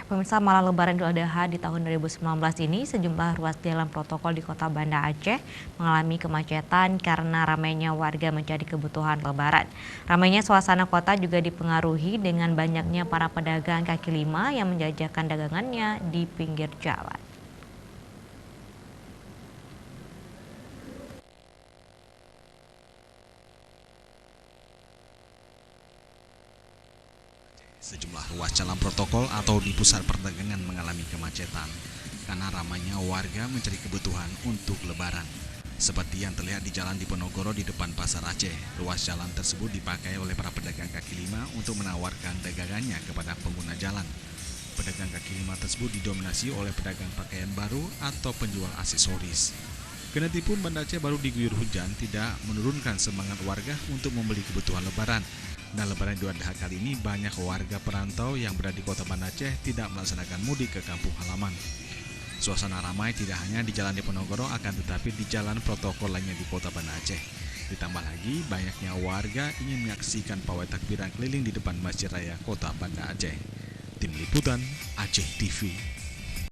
Pemirsa, malam Lebaran Idul Adha di tahun 2019 ini, sejumlah ruas jalan protokol di Kota Banda Aceh mengalami kemacetan karena ramainya warga mencari kebutuhan Lebaran. Ramainya suasana kota juga dipengaruhi dengan banyaknya para pedagang kaki lima yang menjajakan dagangannya di pinggir jalan. Sejumlah ruas jalan protokol atau di pusat perdagangan mengalami kemacetan karena ramainya warga mencari kebutuhan untuk Lebaran. Seperti yang terlihat di Jalan Diponegoro di depan Pasar Aceh, ruas jalan tersebut dipakai oleh para pedagang kaki lima untuk menawarkan dagangannya kepada pengguna jalan. Pedagang kaki lima tersebut didominasi oleh pedagang pakaian baru atau penjual aksesoris. Kendatipun Banda Aceh baru diguyur hujan, tidak menurunkan semangat warga untuk membeli kebutuhan Lebaran. Dan Lebaran Idul Adha kali ini banyak warga perantau yang berada di Kota Banda Aceh tidak melaksanakan mudik ke kampung halaman. Suasana ramai tidak hanya di Jalan Diponegoro, akan tetapi di jalan protokol lainnya di Kota Banda Aceh. Ditambah lagi banyaknya warga ingin menyaksikan pawai takbiran keliling di depan Masjid Raya Kota Banda Aceh. Tim Liputan Aceh TV.